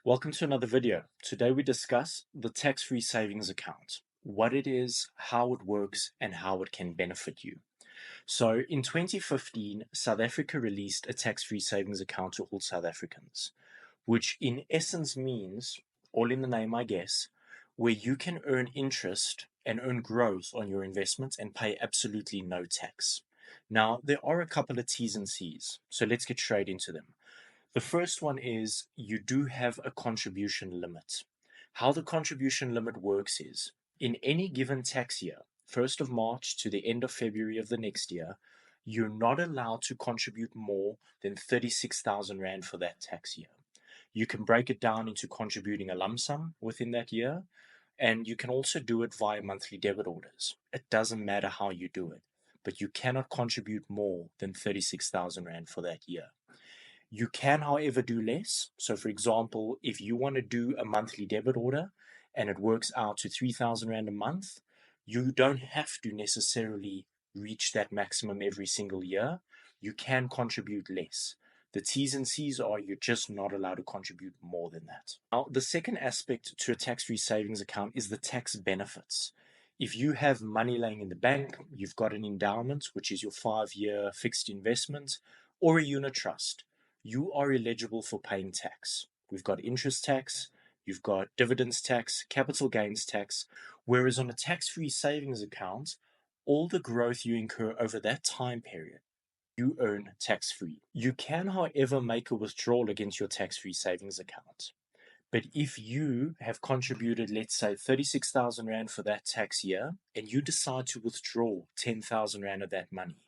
Welcome to another video. Today we discuss the tax-free savings account, what it is, how it works, and how it can benefit you. So in 2015, South Africa released a tax-free savings account to all South Africans, which in essence means, all in the name I guess, where you can earn interest and earn growth on your investments and pay absolutely no tax. Now, there are a couple of T's and C's, so let's get straight into them. The first one is you do have a contribution limit. How the contribution limit works is in any given tax year, 1st of March to the end of February of the next year, you're not allowed to contribute more than 36,000 Rand for that tax year. You can break it down into contributing a lump sum within that year, and you can also do it via monthly debit orders. It doesn't matter how you do it, but you cannot contribute more than 36,000 Rand for that year. You can, however, do less. So, for example, if you want to do a monthly debit order and it works out to 3,000 Rand a month, you don't have to necessarily reach that maximum every single year. You can contribute less. The T's and C's are you're just not allowed to contribute more than that. Now, the second aspect to a tax-free savings account is the tax benefits. If you have money laying in the bank, you've got an endowment, which is your 5-year fixed investment, or a unit trust, you are eligible for paying tax. We've got interest tax, you've got dividends tax, capital gains tax, whereas on a tax-free savings account, all the growth you incur over that time period, you earn tax-free. You can, however, make a withdrawal against your tax-free savings account. But if you have contributed, let's say, 36,000 Rand for that tax year, and you decide to withdraw 10,000 Rand of that money,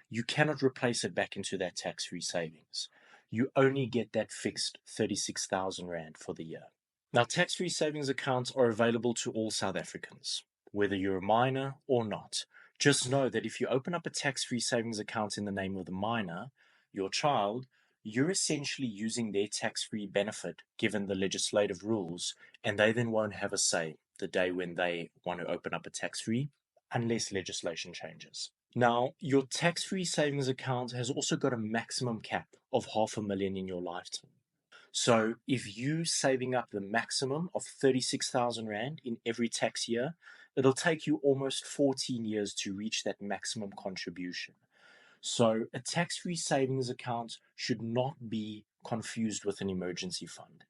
you cannot replace it back into that tax-free savings. You only get that fixed 36,000 Rand for the year. Now, tax-free savings accounts are available to all South Africans, whether you're a minor or not. Just know that if you open up a tax-free savings account in the name of the minor, your child, you're essentially using their tax-free benefit given the legislative rules, and they then won't have a say the day when they want to open up a tax-free, unless legislation changes. Now, your tax-free savings account has also got a maximum cap of 500,000 in your lifetime. So if you saving up the maximum of 36,000 Rand in every tax year, it'll take you almost 14 years to reach that maximum contribution. So a tax-free savings account should not be confused with an emergency fund.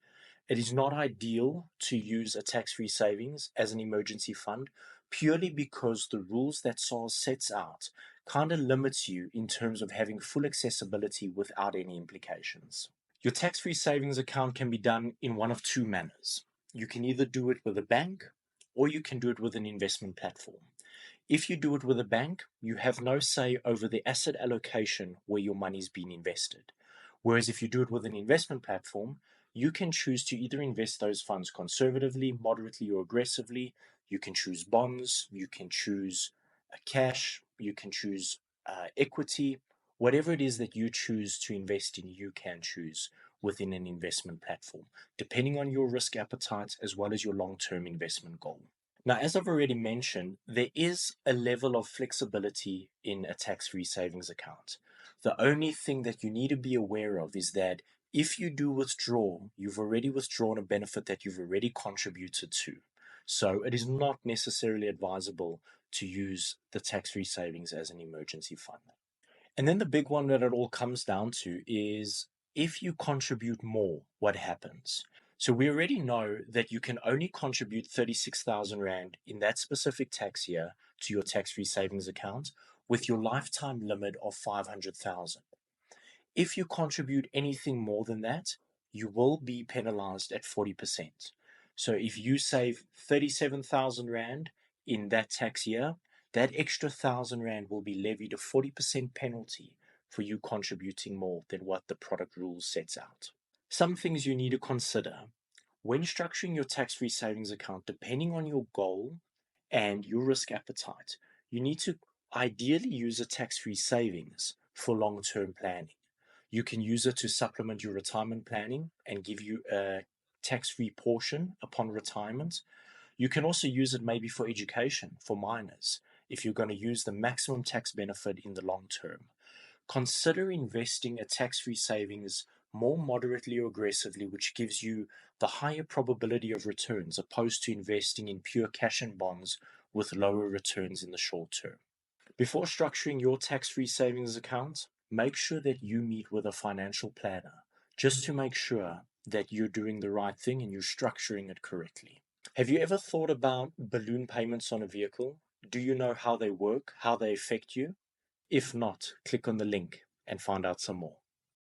It is not ideal to use a tax-free savings as an emergency fund purely because the rules that SARS sets out kind of limits you in terms of having full accessibility without any implications. Your tax-free savings account can be done in one of two manners. You can either do it with a bank or you can do it with an investment platform. If you do it with a bank, you have no say over the asset allocation where your money's been invested. Whereas if you do it with an investment platform, you can choose to either invest those funds conservatively, moderately, or aggressively. You can choose bonds, you can choose cash, you can choose equity. Whatever it is that you choose to invest in, you can choose within an investment platform, depending on your risk appetite as well as your long-term investment goal. Now, as I've already mentioned, there is a level of flexibility in a tax-free savings account. The only thing that you need to be aware of is that if you do withdraw, you've already withdrawn a benefit that you've already contributed to. So it is not necessarily advisable to use the tax-free savings as an emergency fund. And then the big one that it all comes down to is if you contribute more, what happens? So we already know that you can only contribute 36,000 Rand in that specific tax year to your tax-free savings account with your lifetime limit of 500,000. If you contribute anything more than that, you will be penalized at 40%. So if you save 37,000 Rand in that tax year, that extra 1,000 Rand will be levied a 40% penalty for you contributing more than what the product rules sets out. Some things you need to consider when structuring your tax-free savings account, depending on your goal and your risk appetite, you need to ideally use a tax-free savings for long-term planning. You can use it to supplement your retirement planning and give you a tax-free portion upon retirement. You can also use it maybe for education for minors if you're going to use the maximum tax benefit in the long term. Consider investing a tax-free savings more moderately or aggressively, which gives you the higher probability of returns opposed to investing in pure cash and bonds with lower returns in the short term. Before structuring your tax-free savings account, make sure that you meet with a financial planner just to make sure that you're doing the right thing and you're structuring it correctly. Have you ever thought about balloon payments on a vehicle? Do you know how they work, how they affect you? If not, click on the link and find out some more.